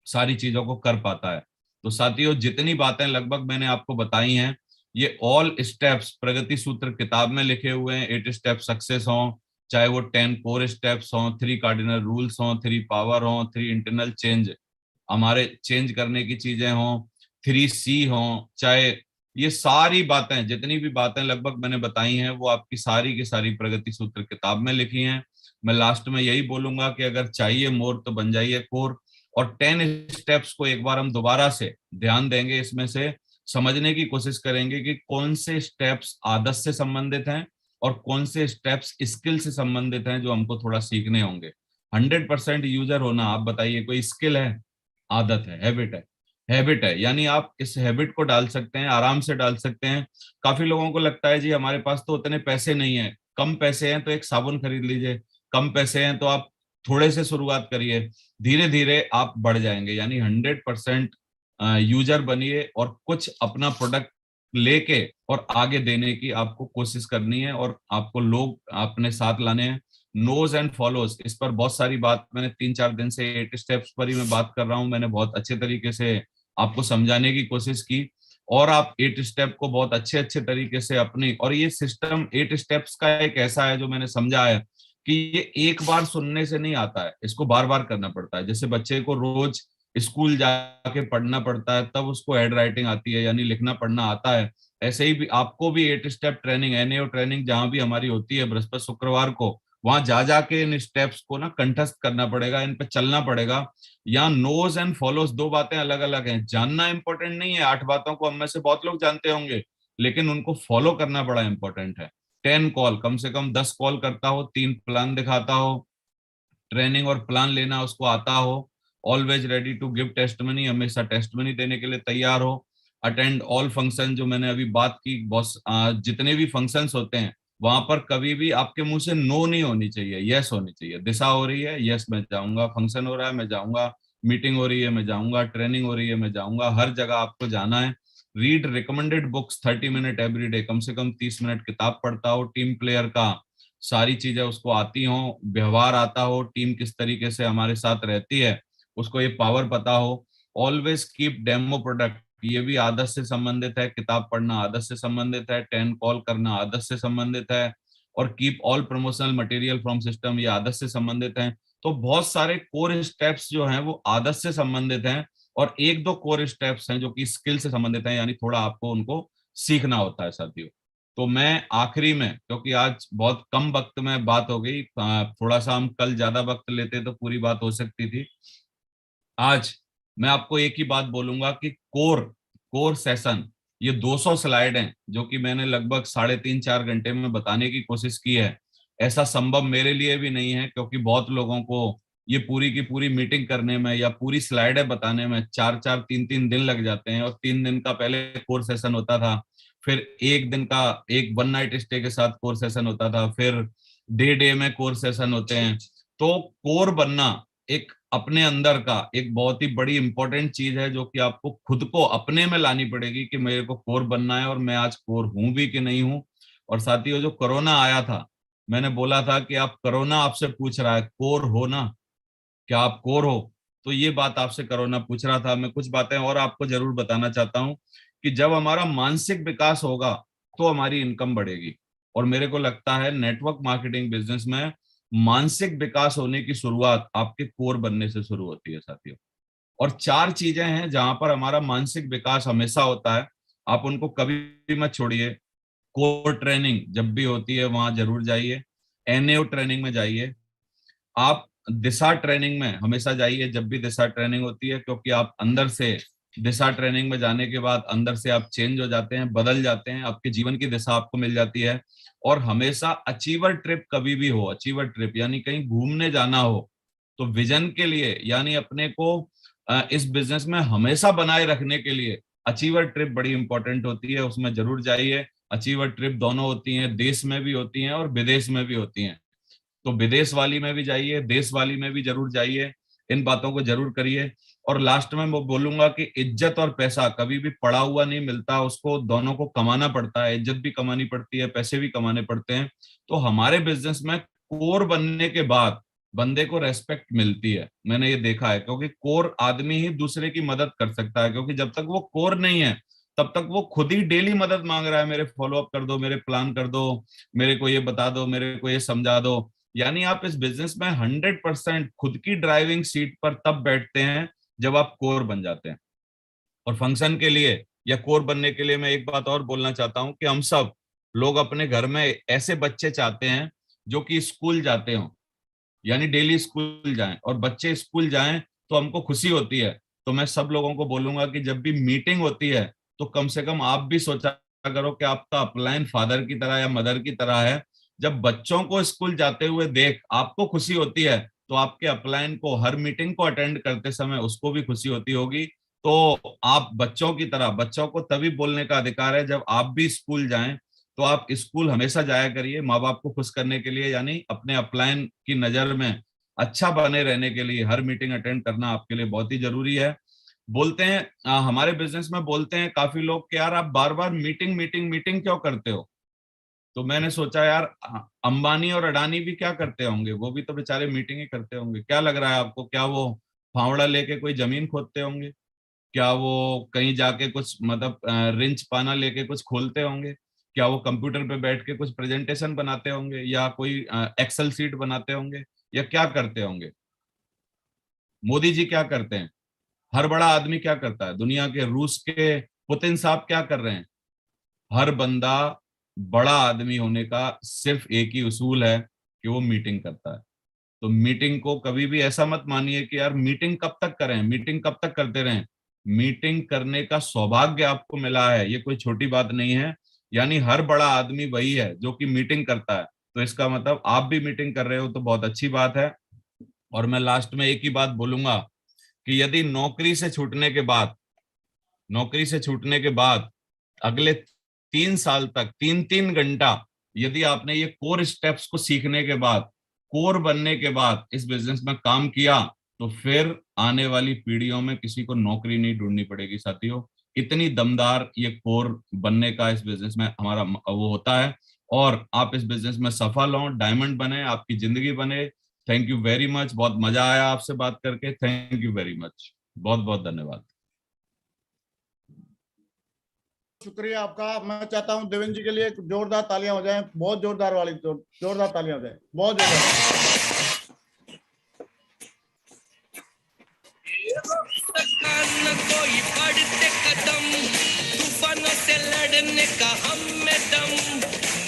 सारी चीजों को कर पाता है। तो साथियों, जितनी बातें लगभग मैंने आपको बताई हैं, ये ऑल स्टेप्स प्रगति सूत्र किताब में लिखे हुए हैं। 8 स्टेप सक्सेस हों, चाहे वो 10 कोर स्टेप्स हों, 3 कार्डिनल रूल्स हों, 3 पावर हों, 3 इंटरनल चेंज, हमारे चेंज करने की चीजें हों, 3C हों, चाहे ये सारी बातें, जितनी भी बातें लगभग मैंने बताई हैं, वो आपकी सारी की सारी प्रगति सूत्र किताब में लिखी हैं। मैं लास्ट में यही बोलूंगा कि अगर चाहिए मोर, तो बन जाइए कोर। और 10 स्टेप्स को एक बार हम दोबारा से ध्यान देंगे, इसमें से समझने की कोशिश करेंगे कि कौन से स्टेप्स आदत से संबंधित हैं और कौन से स्टेप्स स्किल से संबंधित हैं, जो हमको थोड़ा सीखने होंगे। 100% यूजर होना, आप बताइए, कोई स्किल है, आदत है, हैबिट है। हैबिट है, यानी आप इस हैबिट को डाल सकते हैं, आराम से डाल सकते हैं। काफी लोगों को लगता है जी हमारे पास तो उतने पैसे नहीं है, कम पैसे हैं तो एक साबुन खरीद लीजिए, कम पैसे हैं तो आप थोड़े से शुरुआत करिए, धीरे धीरे आप बढ़ जाएंगे। यानी 100% यूजर बनिए और कुछ अपना प्रोडक्ट लेके और आगे देने की आपको कोशिश करनी है, और आपको लोग अपने साथ लाने हैं। नोज एंड फॉलोज, इस पर बहुत सारी बात मैंने 3-4 दिन से 8 स्टेप्स पर ही मैं बात कर रहा हूँ, मैंने बहुत अच्छे तरीके से आपको समझाने की कोशिश की, और आप 8 स्टेप को बहुत अच्छे अच्छे तरीके से अपनी, और ये सिस्टम 8 स्टेप्स का एक ऐसा है जो मैंने समझा है कि ये एक बार सुनने से नहीं आता है, इसको बार बार करना पड़ता है। जैसे बच्चे को रोज स्कूल जाके पढ़ना पड़ता है तब उसको हेड राइटिंग आती है, यानी लिखना पढ़ना आता है, ऐसे ही भी आपको भी 8 स्टेप ट्रेनिंग, एनएओ ट्रेनिंग जहां भी हमारी होती है बृहस्पति शुक्रवार को, वहां जा जाके इन स्टेप्स को ना कंठस्थ करना पड़ेगा, इन पे चलना पड़ेगा। यहाँ नोज एंड फॉलोज दो बातें अलग अलग हैं। जानना इंपॉर्टेंट नहीं है, 8 बातों को हम में से बहुत लोग जानते होंगे, लेकिन उनको फॉलो करना बड़ा इंपॉर्टेंट है। 10 कॉल, कम से कम 10 कॉल करता हो, 3 प्लान दिखाता हो, ट्रेनिंग और प्लान लेना उसको आता हो, always ready to give testimony, हमेशा टेस्टमनी देने के लिए तैयार हो, अटेंड ऑल फंक्शन, जो मैंने अभी बात की बॉस, जितने भी फंक्शंस होते हैं वहां पर कभी भी आपके मुंह से नो नहीं होनी चाहिए, यस होनी चाहिए। दिशा हो रही है, यस मैं जाऊंगा, फंक्शन हो रहा है मैं जाऊंगा, मीटिंग हो रही है मैं जाऊंगा, ट्रेनिंग हो रही है मैं जाऊंगा, हर जगह आपको जाना है। Read recommended books 30 minute every day, कम से कम 30 मिनट किताब पढ़ता हो, टीम प्लेयर का सारी चीजें उसको आती हो, व्यवहार आता हो, टीम किस तरीके से हमारे साथ रहती है उसको ये पावर पता हो। ऑलवेज कीप डेमो प्रोडक्ट, ये भी आदत से संबंधित है, किताब पढ़ना आदत से संबंधित है, 10 कॉल करना आदत से संबंधित है, और keep all promotional material from system, ये आदत से संबंधित है। तो बहुत सारे कोर स्टेप्स जो हैं वो आदत से संबंधित हैं, और एक दो कोर स्टेप्स हैं जो कि स्किल से संबंधित हैं, यानी थोड़ा आपको उनको सीखना होता है साथियों। तो मैं आखिरी में, क्योंकि आज बहुत कम वक्त में बात हो गई, थोड़ा सा हम कल ज्यादा वक्त लेते तो पूरी बात हो सकती थी, आज मैं आपको एक ही बात बोलूंगा कि कोर कोर सेशन, ये 200 स्लाइड हैं जो कि मैंने लगभग 3.5-4 घंटे में बताने की कोशिश की है। ऐसा संभव मेरे लिए भी नहीं है, क्योंकि बहुत लोगों को ये पूरी की पूरी मीटिंग करने में या पूरी स्लाइडें बताने में 4-4 3-3 दिन लग जाते हैं, और 3 दिन का पहले कोर सेशन होता था, फिर एक दिन का एक वन नाइट स्टे के साथ कोर सेशन होता था, फिर डे डे में कोर सेशन होते हैं। तो कोर बनना एक अपने अंदर का एक बहुत ही बड़ी इंपॉर्टेंट चीज है, जो कि आपको खुद को अपने में लानी पड़ेगी कि मेरे को कोर बनना है, और मैं आज कोर हूं भी कि नहीं हूं। और साथियों, जो कोरोना आया था, मैंने बोला था कि आप, कोरोना आपसे पूछ रहा है कोर हो ना, क्या आप कोर हो? तो ये बात आपसे कोरोना पूछ रहा था। मैं कुछ बातें और आपको जरूर बताना चाहता हूँ कि जब हमारा मानसिक विकास होगा तो हमारी इनकम बढ़ेगी, और मेरे को लगता है नेटवर्क मार्केटिंग बिजनेस में मानसिक विकास होने की शुरुआत आपके कोर बनने से शुरू होती है साथियों। और 4 चीजें हैं जहां पर हमारा मानसिक विकास हमेशा होता है, आप उनको कभी भी मत छोड़िए। कोर ट्रेनिंग जब भी होती है वहां जरूर जाइए, एनएओ ट्रेनिंग में जाइए, आप दिशा ट्रेनिंग में हमेशा जाइए जब भी दिशा ट्रेनिंग होती है, क्योंकि आप अंदर से, दिशा ट्रेनिंग में जाने के बाद अंदर से आप चेंज हो जाते हैं, बदल जाते हैं, आपके जीवन की दिशा आपको मिल जाती है। और हमेशा अचीवर ट्रिप कभी भी हो, अचीवर ट्रिप यानी कहीं घूमने जाना हो, तो विजन के लिए, यानी अपने को इस बिजनेस में हमेशा बनाए रखने के लिए अचीवर ट्रिप बड़ी इंपॉर्टेंट होती है, उसमें जरूर जाइए। अचीवर ट्रिप दोनों होती हैं, देश में भी होती हैं और विदेश में भी होती हैं, तो विदेश वाली में भी जाइए, देश वाली में भी जरूर जाइए, इन बातों को जरूर करिए। और लास्ट में मैं बोलूंगा कि इज्जत और पैसा कभी भी पड़ा हुआ नहीं मिलता, उसको दोनों को कमाना पड़ता है, इज्जत भी कमानी पड़ती है, पैसे भी कमाने पड़ते हैं। तो हमारे बिजनेस में कोर बनने के बाद बंदे को रेस्पेक्ट मिलती है, मैंने ये देखा है, क्योंकि कोर आदमी ही दूसरे की मदद कर सकता है, क्योंकि जब तक वो कोर नहीं है तब तक वो खुद ही डेली मदद मांग रहा है, मेरे फॉलो अप कर दो, मेरे प्लान कर दो, मेरे को ये बता दो, मेरे को ये समझा दो। यानी आप इस बिजनेस में 100% खुद की ड्राइविंग सीट पर तब बैठते हैं जब आप कोर बन जाते हैं। और फंक्शन के लिए या कोर बनने के लिए मैं एक बात और बोलना चाहता हूं कि हम सब लोग अपने घर में ऐसे बच्चे चाहते हैं जो कि स्कूल जाते हो, यानी डेली स्कूल जाएं, और बच्चे स्कूल जाएं तो हमको खुशी होती है। तो मैं सब लोगों को बोलूंगा कि जब भी मीटिंग होती है तो कम से कम आप भी सोचा करो कि आपका अपलाइन फादर की तरह या मदर की तरह है। जब बच्चों को स्कूल जाते हुए देख आपको खुशी होती है, तो आपके अपलाइन को हर मीटिंग को अटेंड करते समय उसको भी खुशी होती होगी। तो आप बच्चों की तरह, बच्चों को तभी बोलने का अधिकार है जब आप भी स्कूल जाएं, तो आप स्कूल हमेशा जाया करिए माँ बाप को खुश करने के लिए, यानी अपने अपलाइन की नजर में अच्छा बने रहने के लिए हर मीटिंग अटेंड करना आपके लिए बहुत ही जरूरी है। बोलते हैं हमारे बिजनेस में बोलते हैं काफी लोग कि यार आप बार बार मीटिंग मीटिंग मीटिंग क्यों करते हो। तो मैंने सोचा यार अंबानी और अडानी भी क्या करते होंगे, वो भी तो बेचारे मीटिंग ही करते होंगे। क्या लग रहा है आपको, क्या वो फावड़ा लेके कोई जमीन खोदते होंगे, क्या वो कहीं जाके कुछ मतलब रिंच पाना लेके कुछ खोलते होंगे, क्या वो कंप्यूटर पे बैठ के कुछ प्रेजेंटेशन बनाते होंगे, या कोई एक्सेल सीट बनाते होंगे, या क्या करते होंगे। मोदी जी क्या करते हैं, हर बड़ा आदमी क्या करता है, दुनिया के रूस के पुतिन साहब क्या कर रहे हैं। हर बंदा बड़ा आदमी होने का सिर्फ एक ही उसूल है कि वो मीटिंग करता है। तो मीटिंग को कभी भी ऐसा मत मानिए कि यार मीटिंग कब तक करें, मीटिंग कब तक करते रहें। मीटिंग करने का सौभाग्य आपको मिला है, ये कोई छोटी बात नहीं है। यानी हर बड़ा आदमी वही है जो कि मीटिंग करता है, तो इसका मतलब आप भी मीटिंग कर रहे हो तो बहुत अच्छी बात है। और मैं लास्ट में एक ही बात बोलूंगा कि यदि नौकरी से छूटने के बाद अगले 3 साल तक 3-3 घंटा यदि आपने ये कोर स्टेप्स को सीखने के बाद, कोर बनने के बाद इस बिजनेस में काम किया, तो फिर आने वाली पीढ़ियों में किसी को नौकरी नहीं ढूंढनी पड़ेगी साथियों। इतनी दमदार ये कोर बनने का इस बिजनेस में हमारा वो होता है। और आप इस बिजनेस में सफल हो, डायमंड बने, आपकी जिंदगी बने। थैंक यू वेरी मच, बहुत मजा आया आपसे बात करके। थैंक यू वेरी मच, बहुत बहुत धन्यवाद। शुक्रिया आपका। मैं चाहता हूं देवेंद्र जी के लिए जोरदार तालियां हो जाएं, बहुत जोरदार वाली, जोरदार तालियां हो जाएं, बहुत जोरदार। सका न कोई बढ़ते कदम, तूफानों से लड़ने का हम में दम,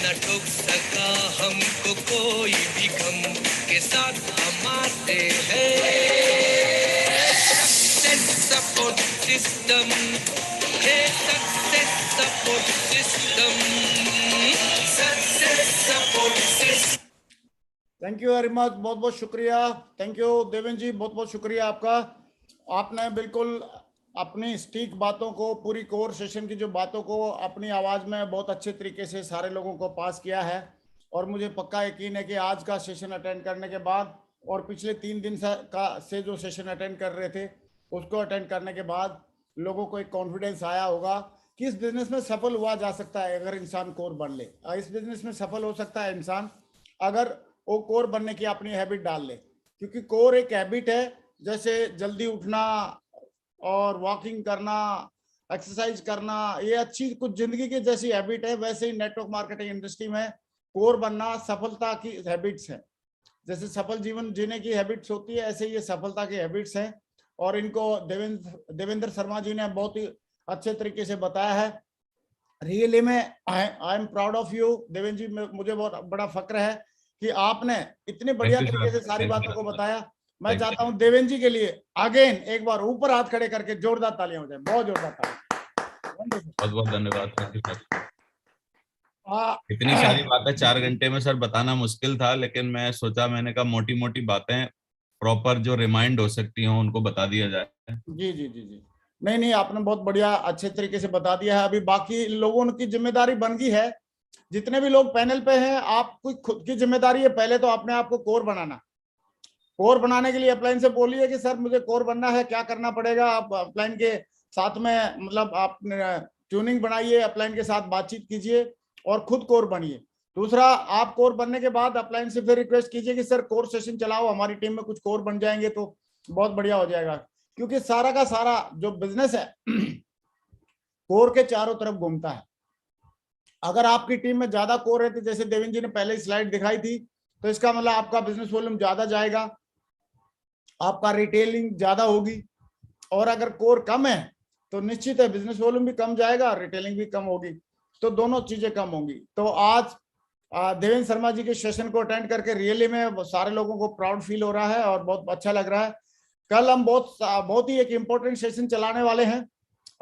न ठोक सका हमको कोई भी गम, के साथ हम आते हैं। Success support system, hey success support system, success support system. Thank you very much, बहुत बहुत शुक्रिया। थैंक यू देवेंद्र जी, बहुत बहुत शुक्रिया आपका। आपने बिल्कुल अपनी स्टीक बातों को, पूरी कोर सेशन की जो बातों को अपनी आवाज में बहुत अच्छे तरीके से सारे लोगों को पास किया है। और मुझे पक्का यकीन है कि आज का सेशन अटेंड करने के बाद और पिछले 3 दिन से जो सेशन अटेंड कर रहे थे उसको अटेंड करने के बाद लोगों को एक कॉन्फिडेंस आया होगा कि इस बिजनेस में सफल हुआ जा सकता है अगर इंसान कोर बन ले। इस बिजनेस में सफल हो सकता है इंसान अगर वो कोर बनने की अपनी हैबिट डाल ले, क्योंकि कोर एक हैबिट है। जैसे जल्दी उठना और वॉकिंग करना, एक्सरसाइज करना, ये अच्छी कुछ जिंदगी की जैसी हैबिट है, वैसे ही नेटवर्क मार्केटिंग इंडस्ट्री में कोर बनना सफलता की हैबिट्स है। जैसे सफल जीवन जीने की हैबिट्स होती है, ऐसे ये सफलता की हैबिट्स हैं। और इनको देवेंद्र शर्मा जी ने बहुत ही अच्छे तरीके से बताया है। रियली में I am proud of you Devendra ji, मुझे बहुत बड़ा फक्र है कि आपने इतने बढ़िया थैंक यू तरीके सर, से सारी थैंक बातों यू, को बताया। मैं थैंक चाहता यू। हूं देवेंद्र जी के लिए अगेन एक बार ऊपर हाथ खड़े करके जोरदार तालियां हो जाए, बहुत जोरदार तालियां। बहुत बहुत धन्यवाद, थैंक यू सर। हाँ। इतनी सारी बातें 4 घंटे में सर बताना मुश्किल था, लेकिन मैं सोचा, मैंने कहा मोटी मोटी बातें प्रॉपर जो रिमाइंड हो सकती हो उनको बता दिया जाए। जी जी जी जी, नहीं नहीं, आपने बहुत बढ़िया अच्छे तरीके से बता दिया है। अभी बाकी लोगों की जिम्मेदारी बन गई है। जितने भी लोग पैनल पे हैं, आपकी खुद की जिम्मेदारी है पहले तो अपने आप को कोर बनाना। कोर बनाने के लिए अपलाइन से बोलिए कि सर मुझे कोर बनना है, क्या करना पड़ेगा। आप अपलाइन के साथ में मतलब आप ट्यूनिंग बनाइए, अपलाइन के साथ बातचीत कीजिए और खुद कोर बनिए। दूसरा, आप कोर बनने के बाद अपलाइन से फिर रिक्वेस्ट कीजिए कि सर कोर सेशन चलाओ, हमारी टीम में कुछ कोर बन जाएंगे तो बहुत बढ़िया हो जाएगा। क्योंकि सारा का सारा जो बिजनेस है कोर के चारों तरफ घूमता है। अगर आपकी टीम में ज्यादा कोर रहती, जैसे देवेंद्र जी ने पहले स्लाइड दिखाई थी, तो इसका मतलब आपका बिजनेस वॉल्यूम ज्यादा जाएगा, आपका रिटेलिंग ज्यादा होगी। और अगर कोर कम है तो निश्चित है बिजनेस वॉल्यूम भी कम जाएगा, रिटेलिंग भी कम होगी, तो दोनों चीजें कम होंगी। तो आज देवेंद्र शर्मा जी के सेशन को अटेंड करके रियली में सारे लोगों को प्राउड फील हो रहा है और बहुत अच्छा लग रहा है। कल हम बहुत ही एक इम्पोर्टेंट सेशन चलाने वाले हैं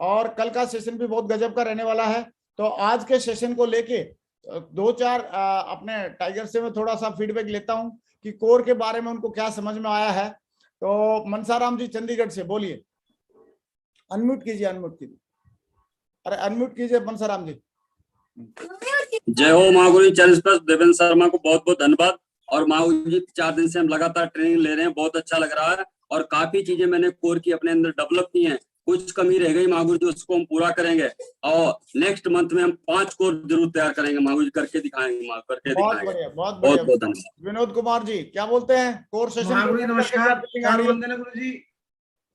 और कल का सेशन भी बहुत गजब का रहने वाला है। तो आज के सेशन को लेके 2-4 अपने टाइगर से मैं थोड़ा सा फीडबैक लेता हूं कि कोर के बारे में उनको क्या समझ में आया है। तो मनसाराम जी चंडीगढ़ से बोलिए। अनम्यूट कीजिए, अनम्यूट कीजिए, अरे अनम्यूट कीजिए बंसाराम जी। जय हो महागुरु चैनल पर देवेंद्र शर्मा को बहुत बहुत धन्यवाद। और महागुरु जी 4 दिन से हम लगातार ट्रेनिंग ले रहे हैं, बहुत अच्छा लग रहा है और काफी चीजें मैंने कोर की अपने अंदर डेवलप की हैं। कुछ कमी रह गई महागुरु जी, उसको हम पूरा करेंगे और नेक्स्ट मंथ में हम 5 कोर जरूर तैयार करेंगे महागुरु जी, करके दिखाएंगे, करके बहुत दिखाएंगे। बढ़िया, बहुत बहुत बढ़िया। धन्यवाद। विनोद कुमार जी क्या बोलते हैं कोर सेशन? महागुरु जी नमस्कार, चरण वंदन गुरु जी,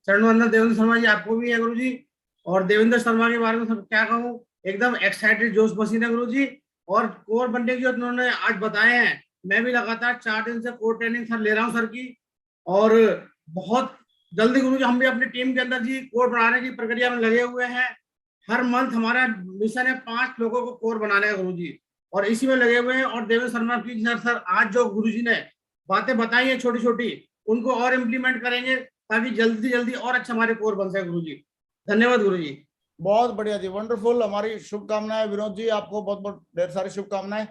चरण वंदन देवेंद्र शर्मा जी, आपको भी है गुरु जी। और देवेंद्र शर्मा के बारे में सब क्या कहूँ, एकदम एक्साइटेड, जोश पसीना गुरु जी। और कोर बनने की जो उन्होंने आज बताए हैं, मैं भी लगातार 4 दिन से कोर ट्रेनिंग सर ले रहा हूँ सर की। और बहुत जल्दी गुरु जी हम भी अपनी टीम के अंदर जी कोर बनाने की प्रक्रिया में लगे हुए हैं। हर मंथ हमारा मिशन है 5 लोगों को कोर बनाने का गुरु जी, और इसी में लगे हुए हैं। और देवेंद्र शर्मा की सर आज जो गुरु जी ने बातें बताई है छोटी छोटी, उनको और इम्प्लीमेंट करेंगे ताकि जल्दी जल्दी और अच्छा हमारे कोर बन सके गुरु जी। धन्यवाद गुरु जी। बहुत बढ़िया जी, वंडरफुल। हमारी शुभकामनाएं विनोद जी, आपको बहुत बहुत ढेर सारी शुभकामनाएं।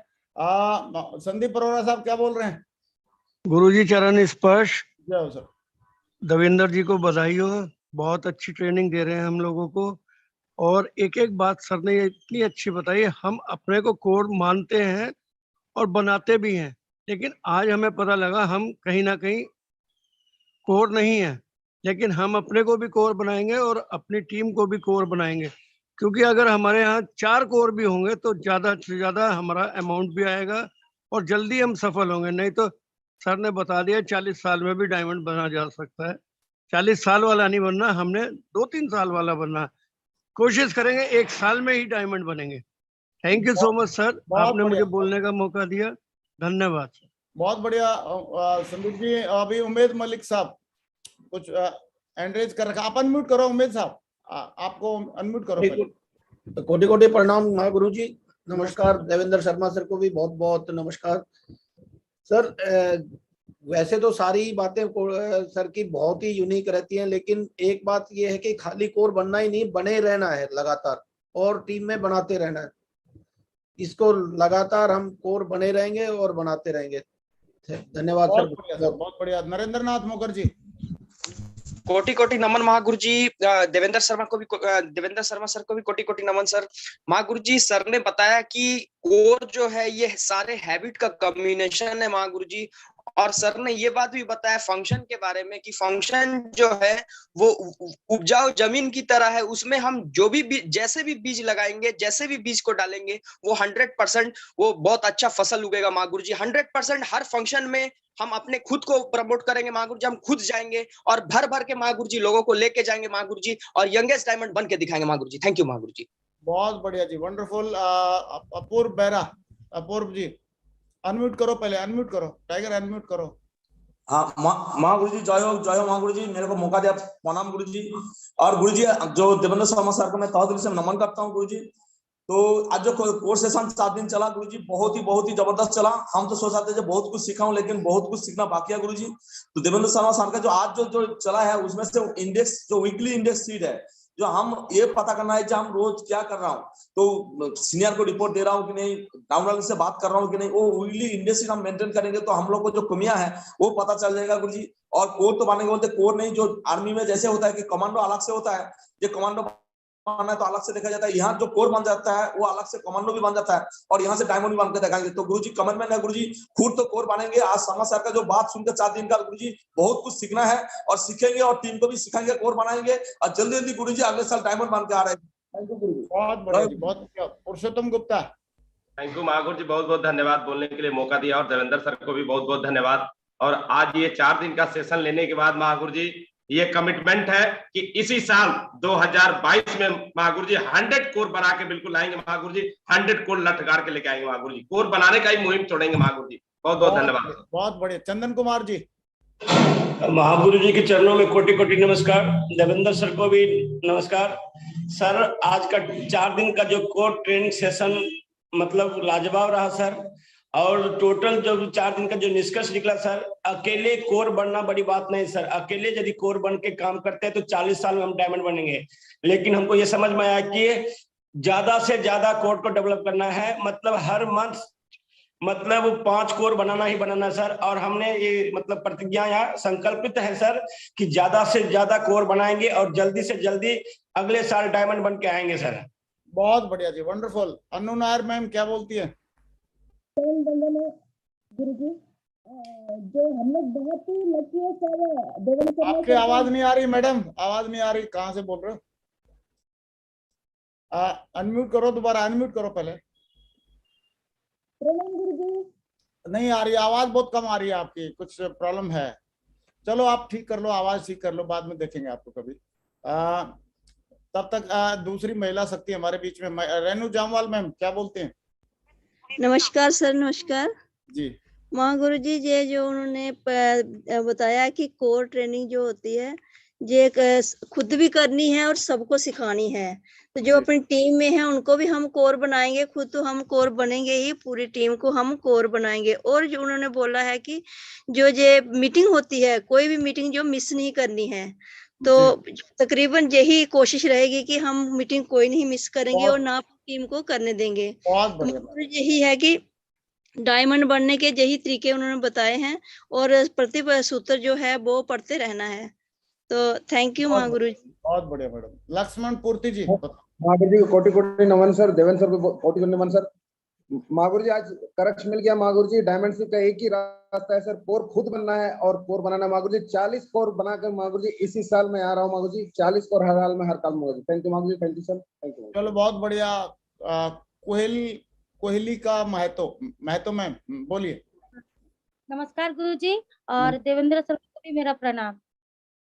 संदीप अरोड़ा साहब क्या बोल रहे हैं? गुरुजी चरण स्पर्श। जय हो सर। देवेंद्र जी को बधाई हो, बहुत अच्छी ट्रेनिंग दे रहे हैं हम लोगों को। और एक एक बात सर ने इतनी अच्छी बताई, हम अपने को कोर मानते हैं और बनाते भी हैं, लेकिन आज हमें पता लगा हम कहीं ना कहीं कोर नहीं है, लेकिन हम अपने को भी कोर बनाएंगे और अपनी टीम को भी कोर बनाएंगे। क्योंकि अगर हमारे यहाँ 4 कोर भी होंगे तो ज्यादा से ज्यादा हमारा अमाउंट भी आएगा और जल्दी हम सफल होंगे। नहीं तो सर ने बता दिया 40 साल में भी डायमंड बना जा सकता है। 40 साल वाला नहीं बनना, हमने 2-3 साल वाला बनना। कोशिश करेंगे 1 साल में ही डायमंड बनेंगे। Thank you so much sir, आपने मुझे बोलने का मौका दिया, धन्यवाद सर। बहुत बढ़िया संदीप जी। अभी उमेद मलिक साहब कुछ एंड्रेज कर रखा, आप अनम्यूट करो उमेद साहब, आपको अनम्यूट करो। कोटि कोटि प्रणाम महागुरु जी, नमस्कार। देवेंद्र शर्मा सर को भी बहुत बहुत नमस्कार सर। वैसे तो सारी बातें सर की बहुत ही यूनिक रहती हैं, लेकिन एक बात यह है कि खाली कोर बनना ही नहीं, बने रहना है लगातार और टीम में बनाते रहना है। इसको लगातार हम कोर बने रहेंगे और बनाते रहेंगे। धन्यवाद सर। बहुत बढ़िया। नरेंद्र नाथ मुखर्जी। कोटि कोटि नमन महागुरु जी। देवेंद्र शर्मा सर को भी कोटि कोटि नमन सर। महागुरु जी, सर ने बताया कि कोर जो है ये सारे हैबिट का कॉम्बिनेशन है महागुरु जी। और सर ने ये बात भी बताया फंक्शन के बारे में कि फंक्शन जो है वो उपजाऊ जमीन की तरह है, उसमें हम जो भी जैसे भी बीज लगाएंगे, जैसे भी बीज को डालेंगे, वो 100% वो बहुत अच्छा फसल उगेगा महागुरु जी। 100% हर फंक्शन में हम अपने खुद को प्रमोट करेंगे महागुरु जी। हम खुद जाएंगे और भर भर के महागुरु जी लोगों को लेके जाएंगे महागुरु जी, और यंगेस्ट डायमंड बन के दिखाएंगे महागुरु जी। थैंक यू महागुरु जी। बहुत बढ़िया जी, वंडरफुल। अपूर्व बेरा, अपूर्व जी अनम्यूट करो, पहले अनम्यूट करो, टाइगर अनम्यूट करो। हाँ महागुरु जी, जय हो महागुरु जी, मेरे को मौका दिया, प्रणाम गुरु जी। और गुरु जी जो देवेंद्र शर्मा सर को मैं तहे दिल से नमन करता हूँ गुरु जी। तो आज जो कोर्स सेशन 4 दिन चला गुरु जी, बहुत ही जबरदस्त चला। हम तो सोच रहे थे बहुत कुछ सीखा हूँ, लेकिन बहुत कुछ सीखना बाकी है गुरु जी। तो देवेंद्र शर्मा सर का जो आज जो चला है, उसमें से इंडेक्स, जो वीकली इंडेक्स सीट है, जो हम ये पता करना है कि हम रोज क्या कर रहा हूँ, तो सीनियर को रिपोर्ट दे रहा हूँ कि नहीं, डाउनलाइन से बात कर रहा हूँ कि नहीं, वो वीकली इंडेक्स हम मेंटेन करेंगे तो हम लोग को जो कमियां है वो पता चल जाएगा गुरु जी। और कोर तो बनेंगे, बोलते कोर नहीं, जो आर्मी में जैसे होता है कि कमांडो अलग से होता है, ये कमांडो है तो अलग से देखा जाता है, यहाँ जो कोर बन जाता है वो अलग से कमांडो भी बन जाता है, और यहाँ से डायमंड भी बन के दिखाएंगे। तो गुरुजी कमिटमेंट है गुरुजी, खुद तो कोर बनेंगे। आज शर्मा सर का जो बात सुनकर 4 दिन का गुरुजी बहुत कुछ सीखना है, और सीखेंगे और टीम को भी सिखाएंगे, कोर बनाएंगे, और जल्दी जल्दी गुरुजी अगले साल डायमंड बन के आ रहे हैं। थैंक यू गुरुजी। बहुत बढ़िया जी, बहुत बढ़िया। पुरुषोत्तम गुप्ता। थैंक यू महागुरु जी, बहुत बहुत धन्यवाद बोलने के लिए मौका दिया, और देवेंद्र सर को भी बहुत बहुत धन्यवाद। और आज ये 4 दिन का सेशन लेने के बाद महागुरु जी ये कमिटमेंट है कि इसी साल 2022 में महागुरु जी 100 कोर बना के बिल्कुल आएंगे महागुरु जी। 100 कोर लटकार के लेके आएंगे महागुरु जी, कोर बनाने का ही मुहिम छोड़ेंगे महागुरु जी। बहुत बहुत धन्यवाद। बहुत बढ़िया। चंदन कुमार जी। महागुरु जी के चरणों में कोटि कोटि नमस्कार। देवेंद्र सर को भी नमस्कार। सर आज का 4 दिन का जो कोर ट्रेनिंग सेशन मतलब लाजवाब रहा सर। और टोटल जो 4 दिन का जो निष्कर्ष निकला सर, अकेले कोर बनना बड़ी बात नहीं सर। अकेले यदि कोर बन के काम करते हैं तो 40 साल में हम डायमंड बनेंगे, लेकिन हमको ये समझ में आया कि ज्यादा से ज्यादा कोर को डेवलप करना है। मतलब हर मंथ मतलब 5 कोर बनाना ही बनाना सर। और हमने ये मतलब प्रतिज्ञा यहाँ संकल्पित है सर कि ज्यादा से ज्यादा कोर बनाएंगे और जल्दी से जल्दी अगले साल डायमंड बन के आएंगे सर। बहुत बढ़िया जी, वंडरफुल। अन्नू नायर मैम क्या बोलती है? गुरु जी, जो हम लोग बहुत ही लकी है सर। आपकी आवाज नहीं आ रही मैडम, आवाज नहीं आ रही, कहाँ से बोल रहे हो? अनम्यूट करो, दोबारा अनम्यूट करो पहले। प्रणाम गुरु जी। नहीं आ रही, आवाज बहुत कम आ रही है आपकी, कुछ प्रॉब्लम है। चलो आप ठीक कर लो, आवाज ठीक कर लो, बाद में देखेंगे आपको कभी। तब तक दूसरी महिला शक्ति हमारे बीच में, रेनू जामवाल मैम क्या बोलते हैं? नमस्कार सर, नमस्कार जी। महागुरु जी, ये जो उन्होंने बताया कि कोर ट्रेनिंग जो होती है ये खुद भी करनी है और सबको सिखानी है, तो जो अपनी टीम में है उनको भी हम कोर बनाएंगे, खुद तो हम कोर बनेंगे ही, पूरी टीम को हम कोर बनाएंगे। और जो उन्होंने बोला है कि जो ये मीटिंग होती है, कोई भी मीटिंग जो मिस नहीं करनी है, तो तकरीबन यही कोशिश रहेगी कि हम मीटिंग कोई नहीं मिस करेंगे और ना टीम को करने देंगे। यही है कि डायमंड बनने के यही तरीके उन्होंने बताए हैं और प्रतिभा सूत्र जो है वो पढ़ते रहना है। तो थैंक यू महागुरु जी। बहुत बढ़िया मैडम। लक्ष्मण पूर्ति जी। महागुरु जी को कोटि कोटि नमन सर। देवेंद्र सर को कोटि कोटि नमन सर। महागुरु जी आज करेक्ट मिल गया महागुरु जी। डायमंड सिर्फ का एक ही रास्ता है सर, कोर खुद बनना है और कोर बनाना। महागुरु जी 40 कोर बनाकर महागुरु जी इसी साल में आ रहा हूँ महागुरु जी। 40 कोर हर हाल में हर काल में। Thank you Mahaguru ji, thank you sir, thank you. चलो बहुत बढ़िया। कोहली का महतो मैम बोलिए। नमस्कार गुरु जी और देवेंद्र सर को भी मेरा प्रणाम।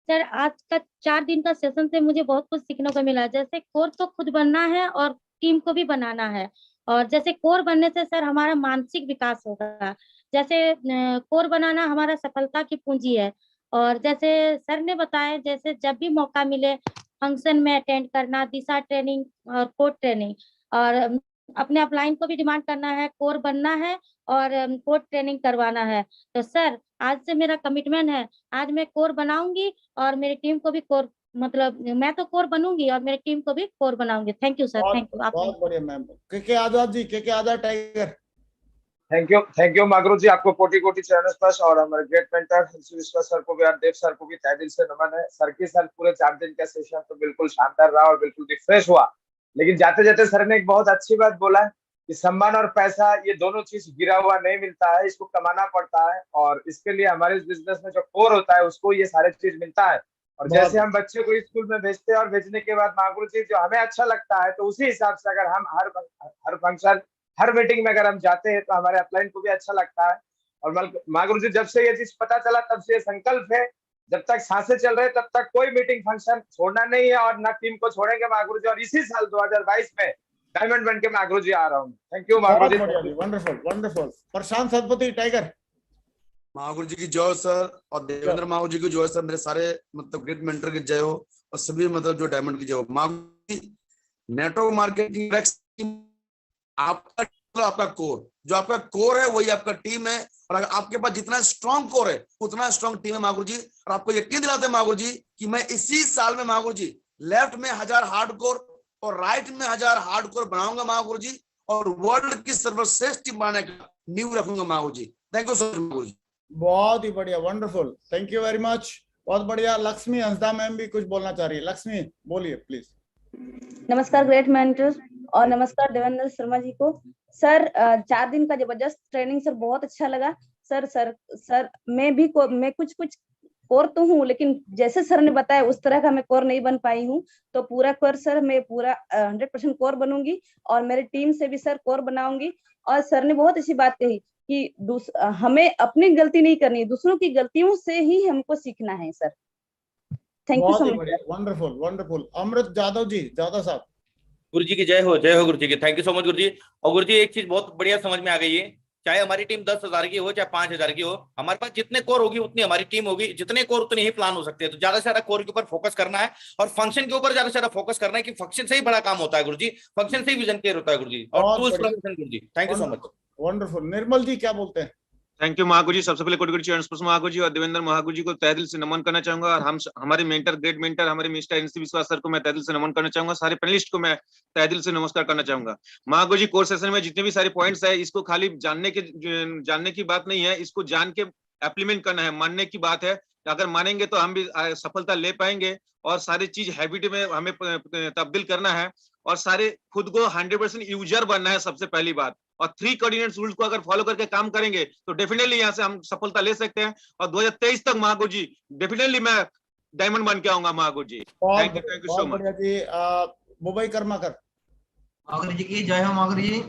सर आज का 4 दिन का सेशन से मुझे बहुत कुछ सीखने को मिला। जैसे कोर तो खुद बनना है और टीम को भी बनाना है, और जैसे कोर बनने से सर हमारा मानसिक विकास होगा। जैसे कोर बनाना हमारा सफलता की पूंजी है। और जैसे सर ने बताया, जैसे जब भी मौका मिले फंक्शन में अटेंड करना, दिशा ट्रेनिंग और कोर ट्रेनिंग, और अपने अपलाइन को भी डिमांड करना है, कोर बनना है और कोर ट्रेनिंग करवाना है। तो सर आज से मेरा कमिटमेंट है, आज मैं कोर बनाऊंगी और मेरी टीम को भी कोर, मतलब मैं तो कोर बनूंगी और मेरी टीम को भी कोर बनाऊंगी। Thank you sir, thank you. बहुत बढ़िया मैम। के आजाद जी, के आजाद टाइगर। थैंक यू महागुरु जी, आपको कोटि कोटि चरण स्पर्श। और हमारे ग्रेट मेंटर विश्वास सर को भी और देव सर को भी तहे दिल से नमन है। सर के साथ पूरे 4 दिन का सेशन तो बिल्कुल शानदार रहा और बिल्कुल रिफ्रेश हुआ। लेकिन जाते जाते सर ने एक बहुत अच्छी बात बोला है कि सम्मान और पैसा ये दोनों चीज गिरा हुआ नहीं मिलता है, इसको कमाना पड़ता है। और इसके लिए हमारे बिजनेस में जो कोर होता है उसको ये सारे चीज मिलता है। और जैसे हम बच्चे को स्कूल में भेजते हैं और भेजने के बाद महागुरु जी जो हमें अच्छा लगता है, तो उसी हिसाब से अगर हम हर फंक्शन हर मीटिंग में अगर हम जाते हैं तो हमारे अपलाइन को भी अच्छा लगता है। और महागुरु जी जब से ये चीज पता चला तब से ये संकल्प है, जब तक सांसें चल रहे तब तक कोई मीटिंग फंक्शन छोड़ना नहीं है और ना टीम को छोड़ेंगे महागुरु जी। और इसी साल 2022 में डायमंड बन के महागुरु जी आ रहा हूँ। Thank you Mahaguru ji. Wonderful wonderful. Prashant Satpathy tiger. Mahaguru ji की जय सर और देवेंद्र महागुरु जी की जय सर। मेरे सारे मतलब ग्रेट मेंटर की जय हो और सभी मतलब जो डायमंड की जय हो। महागुरु जी नेटवर्क मार्केटिंग आपका कोर, जो आपका कोर है वही आपका टीम है। और अगर आपके पास जितना स्ट्रॉन्ग कोर है उतना स्ट्रॉन्ग टीम है महागुरु जी। और आपको यकीन दिलाते हैं महागुरु जी कि मैं इसी साल में महागुरु जी लेफ्ट में 1000 हार्डकोर और राइट में 1000 हार्डकोर बनाऊंगा महागुरु जी। और वर्ल्ड की सर्वश्रेष्ठ टीम बनाने का नींव रखूंगा Mahaguru ji. Thank you so much Mahaguru जी। बहुत ही बढ़िया, wonderful, thank you very much. बहुत बढ़िया। लक्ष्मी हंसदा मैम भी कुछ बोलना चाह रही है। लक्ष्मी बोलिए प्लीज। नमस्कार ग्रेट मेंटर और नमस्कार देवेंद्र शर्मा जी को। सर 4 दिन का जबरदस्त ट्रेनिंग सर बहुत अच्छा लगा। सर मैं कुछ कोर तो हूँ, लेकिन जैसे सर ने बताया उस तरह का मैं कोर नहीं बन पाई हूँ। तो पूरा कोर सर मैं पूरा 100% कोर बनूंगी और मेरी टीम से भी सर कोर बनाऊंगी। और सर ने बहुत अच्छी बात कही कि हमें अपनी गलती नहीं करनी, दूसरों की गलतियों से ही हमको सीखना है sir. Thank you so much. Wonderful wonderful. Amrit Jadhav ji, Jadhav साहब। गुरु जी की जय हो गुरु जी की। थैंक यू सो मच गुरु जी। और गुरु जी एक चीज बहुत बढ़िया समझ में आ गई है, चाहे हमारी टीम 10,000 की हो चाहे 5,000 की हो, हमारे पास जितने कोर होगी उतनी हमारी टीम होगी, जितने कोर उतने ही प्लान हो सकते हैं। तो ज्यादा से ज्यादा कोर के ऊपर फोकस करना है और फंक्शन के ऊपर ज्यादा से ज्यादा फोकस करना है कि फंक्शन से ही बड़ा काम होता है गुरु जी, फंक्शन से ही विजन क्लियर होता है गुरु जी। और tools Guru ji. Thank you so much. Wonderful. Nirmal ji क्या बोलते हैं? Thank you Mahaguru ji. सबसे पहले कोटि कोटि चरण स्पर्श महागुरु जी और देवेंद्र महागुरु जी को तहे दिल से नमन करना चाहूंगा, और हम हमारे मेंटर, ग्रेट मेंटर हमारे मिस्टर एनसी विश्वास सर को मैं तहे दिल से नमन करना चाहूंगा, सारे पैनलिस्ट को मैं तहे दिल से नमस्कार करना चाहूंगा। महागुरु जी, कोर्स सेशन में जितने भी सारे पॉइंट्स है, इसको खाली जानने की बात नहीं है, इसको जान के एप्लीमेंट करना है, मानने की बात है। अगर मानेंगे तो हम भी सफलता ले पाएंगे, और सारी चीज हैबिट में हमें तब्दील करना है, और सारे खुद को 100% यूजर बनना है सबसे पहली बात। और 3 कोऑर्डिनेट्स रूल्स को अगर फॉलो करके काम करेंगे तो डेफिनेटली यहाँ से हम सफलता ले सकते हैं, और 2023 तक महागुरु जी डेफिनेटली मैं डायमंड बन के आऊंगा Mahaguru ji. Thank you so much जी। मुंबई कर्माकर महागुरु जी की जय हो। महागुरु जी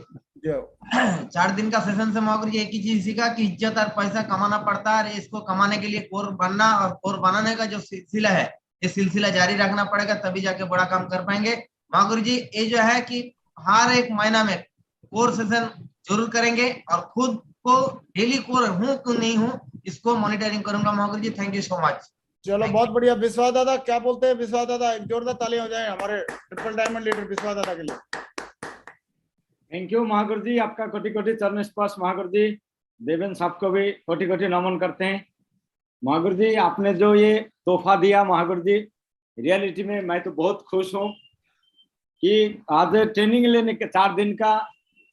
जय हो। 4 दिन का सेशन से महागुरु जी एक ही चीज सीखा कि इज्जत और पैसा कमाना पड़ता है, और इसको कमाने के लिए कोर बनना और कोर बनाने का जो सिलसिला है, ये सिलसिला जारी रखना पड़ेगा, तभी जाके बड़ा काम कर पाएंगे। महागुरु जी ये जो है कि हर एक महीना में कोर सेशन जरूर करेंगे, और खुद को डेली कोर हूँ कि नहीं हूँ इसको मॉनिटरिंग करूंगा Mahaguru ji. Thank you so much. चलो बहुत बढ़िया। विश्वास दादा क्या बोलते हैं? विश्वास दादा, एक जोरदार ताली हो जाए हमारे ट्रिपल डायमंड लीडर विश्वास दादा के लिए। थैंक यू महागुरु जी, आपका कोटि कोटि चरण स्पर्श महागुरु जी। देवेंद्र साहब को भी कोटि कोटि नमन करते हैं। महागुरु जी, आपने जो ये तोहफा दिया महागुरु जी, रियलिटी में मैं तो बहुत खुश हूँ कि आज ट्रेनिंग लेने के 4 दिन का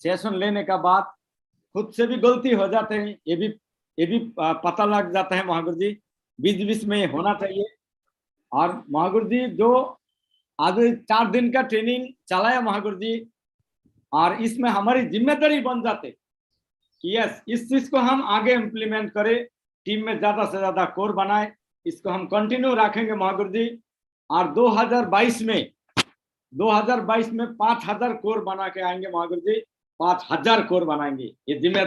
सेशन लेने का बाद खुद से भी गलती हो जाते हैं, ये भी पता लग जाता है महागुरु जी, बीच बीच में होना चाहिए। और महागुरु जी जो आज 4 दिन का ट्रेनिंग चलाया महागुरु जी, और इसमें हमारी जिम्मेदारी बन जाते कि यस इस चीज को हम आगे इम्प्लीमेंट करें, टीम में ज्यादा से ज्यादा कोर बनाए, इसको हम कंटिन्यू रखेंगे महागुरु जी। और 2022 में 5000 कोर बना के आएंगे महागुरु जी, 5000 कोर बनाएंगे, ये जिम्मेदारी